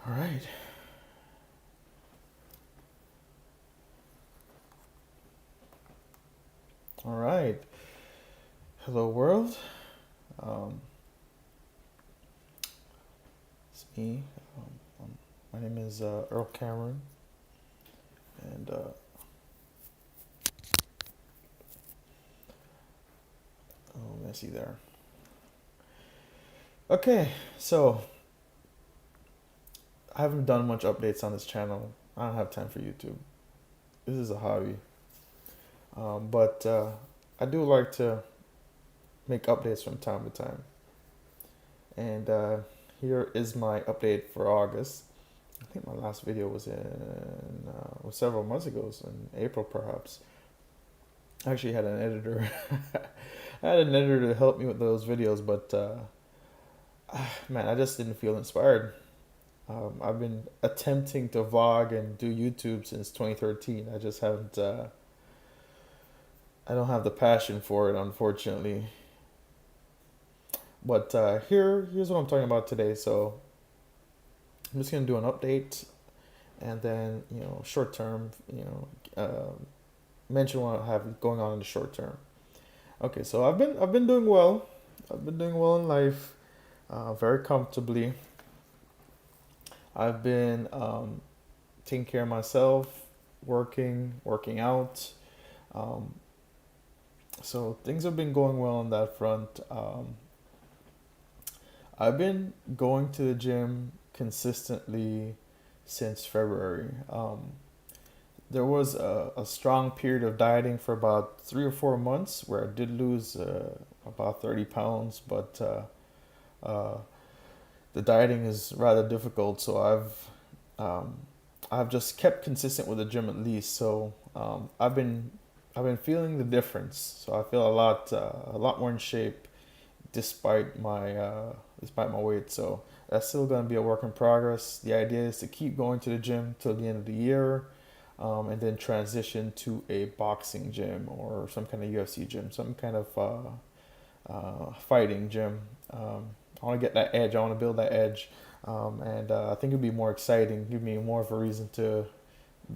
All right. All right. Hello, world. Um, it's me. My name is Earl Cameron, and oh, messy there. Okay, so I haven't done much updates on this channel. I don't have time for YouTube. This is a hobby, but I do like to make updates from time to time. And here is my update for August. I think my last video was several months ago, so in April perhaps. I actually had an editor. I had an editor to help me with those videos, but man, I just didn't feel inspired. I've been attempting to vlog and do YouTube since 2013. I just haven't. I don't have the passion for it, unfortunately. But here's what I'm talking about today. So I'm just gonna do an update, and then short term, mention what I have going on in the short term. Okay, so I've been doing well. I've been doing well in life, very comfortably. I've been taking care of myself, working out. Um, so things have been going well on that front. I've been going to the gym consistently since February. There was a strong period of dieting for about 3 or 4 months where I did lose about 30 pounds, but uh, the dieting is rather difficult. So um, I've just kept consistent with the gym at least. So I've been feeling the difference. So I feel a lot more in shape despite my weight. So that's still gonna be a work in progress. The idea is to keep going to the gym till the end of the year, and then transition to a boxing gym or some kind of UFC gym, some kind of fighting gym. I want to get that edge. I want to build that edge, and I think it'd be more exciting. Give me more of a reason to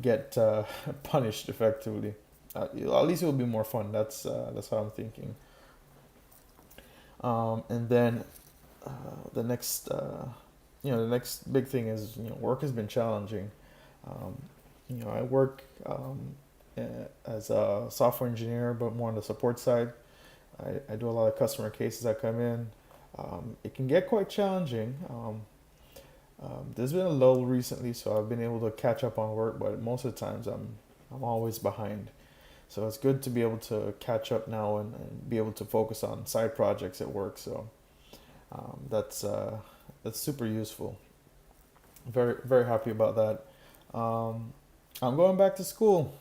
get punished effectively. At least it will be more fun. That's what I'm thinking. And then uh, the next, the next big thing is work has been challenging. Um, I work as a software engineer, but more on the support side. I do a lot of customer cases that come in. It can get quite challenging. There's been a lull recently, so I've been able to catch up on work, but most of the times I'm always behind. So it's good to be able to catch up now and be able to focus on side projects at work. So um, that's uh, that's super useful. Very very happy about that. I'm going back to school.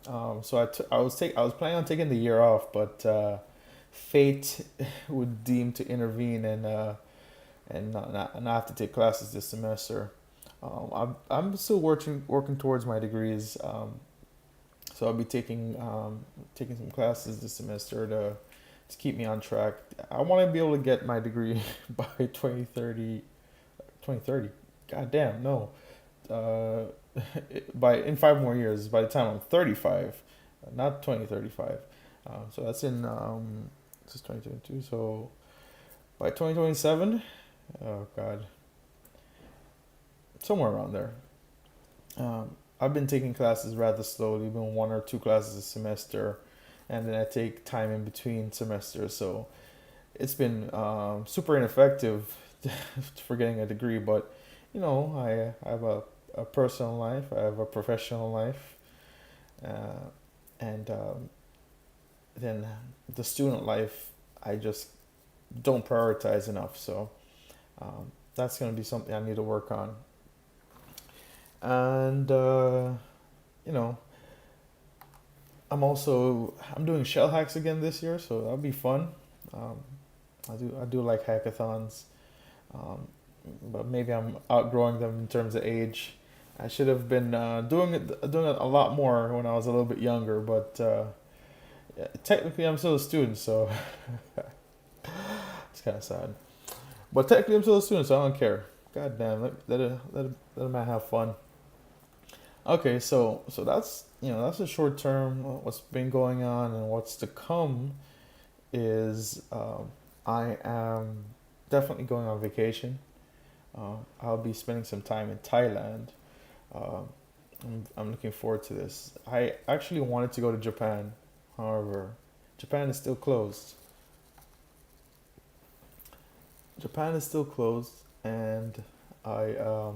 So I was planning on taking the year off, but fate would deem to intervene and not have to take classes this semester. I'm still working towards my degrees. So I'll be taking some classes this semester to keep me on track. I want to be able to get my degree by 2030. 2030. God damn, no. Uh, by in 5 more years, by the time I'm 35, not 2035. So that's in this is 2022. So by 2027, oh god, somewhere around there. I've been taking classes rather slowly, been 1 or 2 classes a semester, and then I take time in between semesters. So it's been super ineffective for getting a degree, but I have a personal life, I have a professional life, and then the student life, I just don't prioritize enough. So that's going to be something I need to work on. And you know, I'm doing shell hacks again this year, so that'll be fun. Um, I do like hackathons, um, but maybe I'm outgrowing them in terms of age. I should have been doing it a lot more when I was a little bit younger, but yeah, technically I'm still a student, so it's kind of sad. But technically I'm still a student, so I don't care. God damn, let a man have fun. Okay, so that's that's a short term. What's been going on and what's to come is I am definitely going on vacation. I'll be spending some time in Thailand. Uh, I'm looking forward to this. I actually wanted to go to Japan, however, Japan is still closed. Japan is still closed, and I uh,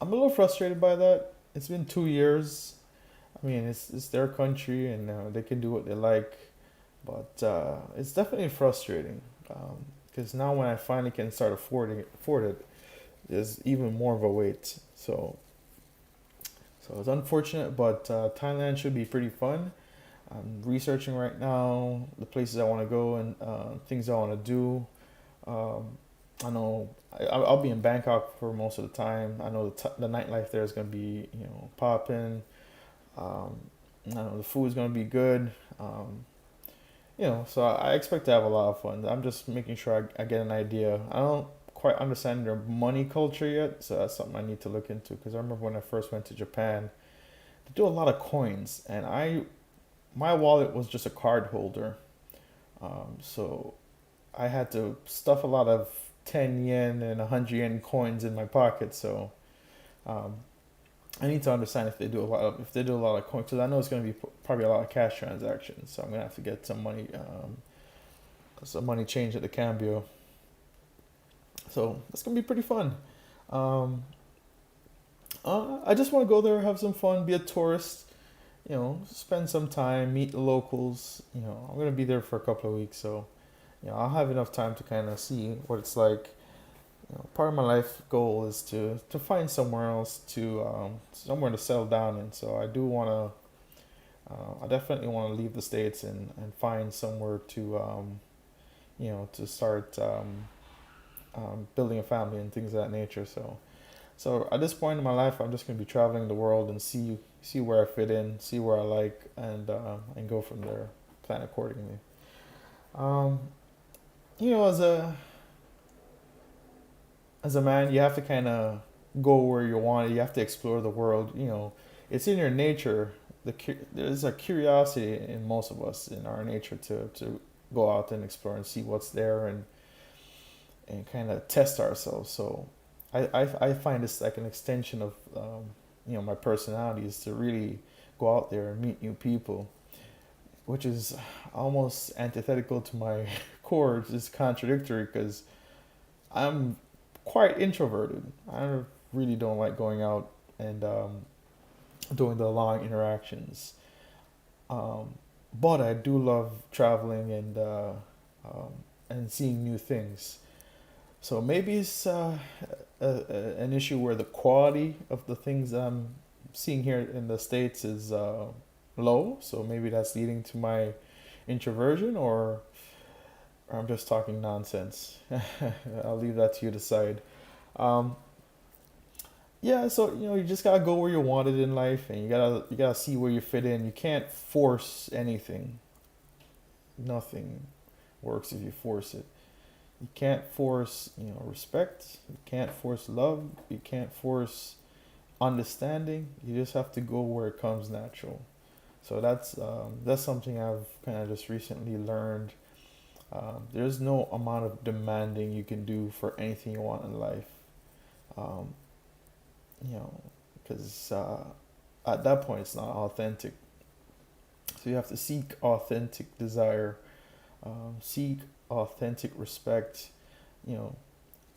I'm a little frustrated by that. It's been 2 years. I mean, it's their country, and they can do what they like, but it's definitely frustrating. Because now when I finally can start afford it, there's even more of a wait. So it's unfortunate, but Thailand should be pretty fun. I'm researching right now the places I want to go and things I want to do. Um, I know I'll be in Bangkok for most of the time. I know the nightlife there is going to be popping. Um, I know the food is going to be good. Um, so I expect to have a lot of fun. I'm just making sure I get an idea. I don't quite understand their money culture yet, so that's something I need to look into. Because I remember when I first went to Japan, they do a lot of coins, and I my wallet was just a card holder. So I had to stuff a lot of 10 yen and 100 yen coins in my pocket. So um, I need to understand if they do a lot of coins, because I know it's going to be probably a lot of cash transactions. So I'm gonna have to get some money change at the cambio. So it's gonna be pretty fun. Um, I just want to go there, have some fun, be a tourist. Spend some time, meet the locals. I'm gonna be there for a couple of weeks, so I'll have enough time to kind of see what it's like. Part of my life goal is to find somewhere else somewhere to settle down in. So I do want to. I definitely want to leave the states and find somewhere to start building a family and things of that nature. So at this point in my life, I'm just gonna be traveling the world and see where I fit in, see where I like, and go from there. Plan accordingly. Um, as a man, you have to kind of go where you want. You have to explore the world. It's in your nature. There's a curiosity in most of us in our nature to go out and explore and see what's there and kind of test ourselves. So I find this like an extension of my personality is to really go out there and meet new people, which is almost antithetical to my core. It's contradictory because I'm quite introverted. I really don't like going out and doing the long interactions. But I do love traveling um, and seeing new things. So maybe it's an issue where the quality of the things I'm seeing here in the States is low. So maybe that's leading to my introversion, or I'm just talking nonsense. I'll leave that to you to decide. Um, yeah, so you just gotta go where you want it in life, and you gotta see where you fit in. You can't force anything. Nothing works if you force it. You can't force respect. You can't force love. You can't force understanding. You just have to go where it comes natural. So that's something I've kind of just recently learned. There's no amount of demanding you can do for anything you want in life. Um, you know, because at that point it's not authentic. So you have to seek authentic desire, seek authentic respect. You know,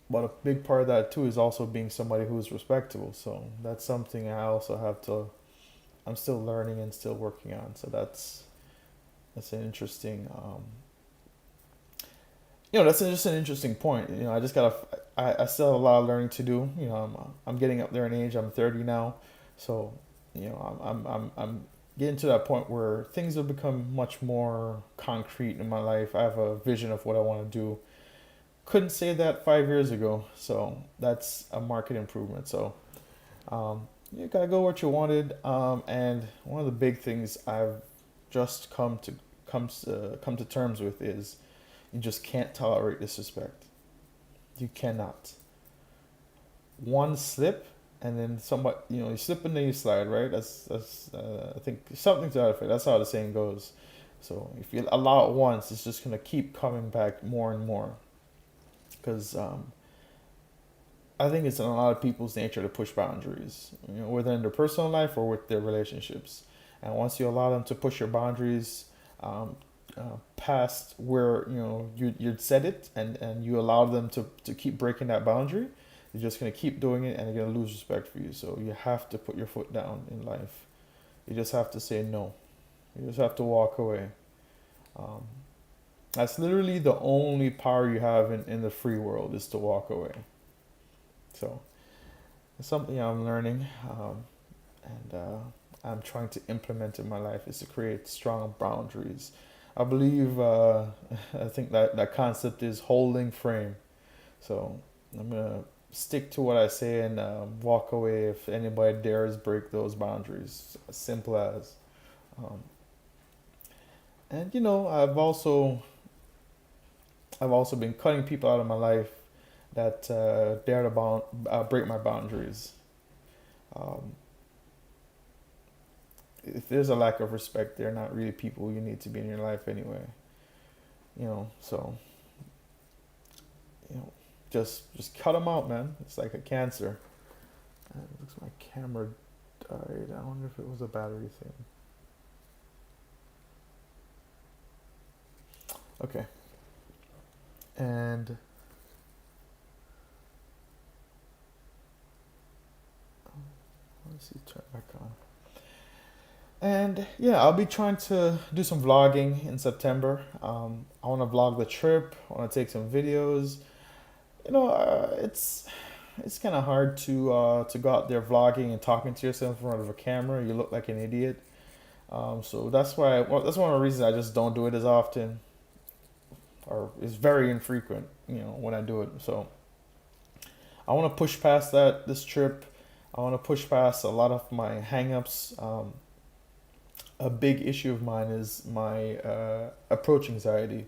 but a big part of that too is also being somebody who's respectable. So that's something I also have to. I'm still learning and still working on. So that's an interesting. That's just an interesting point. I just gotta. I still have a lot of learning to do. I'm getting up there in age. I'm 30 now, so I'm getting to that point where things have become much more concrete in my life. I have a vision of what I want to do. Couldn't say that 5 years ago, so that's a market improvement. So you gotta go what you wanted. And one of the big things I've just come to terms with is you just can't tolerate disrespect. You cannot. One slip, and then somewhat, you slip and then you slide, right? That's I think something to that effect. That's how the saying goes. So if you allow it once, it's just gonna keep coming back more and more. Because I think it's in a lot of people's nature to push boundaries, whether in their personal life or with their relationships. And once you allow them to push your boundaries past where you'd set it, and you allow them to keep breaking that boundary, you're just gonna keep doing it, and they're gonna lose respect for you. So you have to put your foot down in life. You just have to say no. You just have to walk away. Um, that's literally the only power you have in the free world, is to walk away. So it's something I'm learning, and I'm trying to implement in my life, is to create strong boundaries. I believe, I think that concept is holding frame. So I'm gonna stick to what I say, and walk away if anybody dares break those boundaries. As simple as. Um, and I've also been cutting people out of my life that dare to break my boundaries. Um, if there's a lack of respect, they're not really people you need to be in your life anyway. So you know, just cut them out, man. It's like a cancer. It looks like my camera died. I wonder if it was a battery thing. Okay, and let's see, turn it back on. And yeah, I'll be trying to do some vlogging in September. I want to vlog the trip. I want to take some videos. It's kind of hard to go out there vlogging and talking to yourself in front of a camera. You look like an idiot. So that's one of the reasons I just don't do it as often, or it's very infrequent. When I do it. So I want to push past that this trip. I want to push past a lot of my hangups. A big issue of mine is my approach anxiety.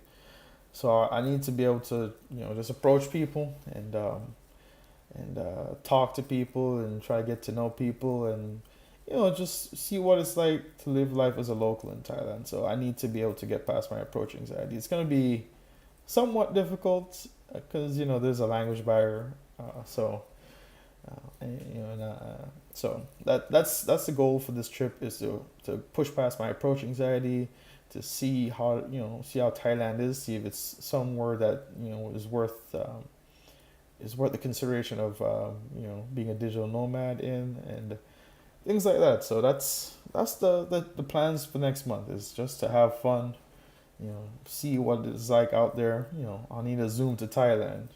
So I need to be able to, just approach people, and talk to people, and try to get to know people, and just see what it's like to live life as a local in Thailand. So I need to be able to get past my approach anxiety. It's gonna be somewhat difficult because there's a language barrier. So that's the goal for this trip, is to push past my approach anxiety, to see how Thailand is, see if it's somewhere that is worth the consideration of being a digital nomad in, and things like that. So that's the plans for next month, is just to have fun, see what it's like out there. I'll need a zoom to Thailand.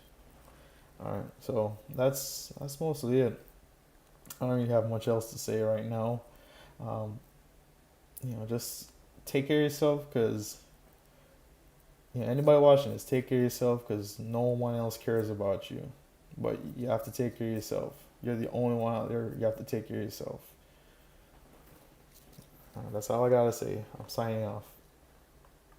All right, so that's mostly it. I don't really have much else to say right now. Um, just take care of yourself, because anybody watching this, take care of yourself, because no one else cares about you. But you have to take care of yourself. You're the only one out there. You have to take care of yourself. That's all I gotta say. I'm signing off.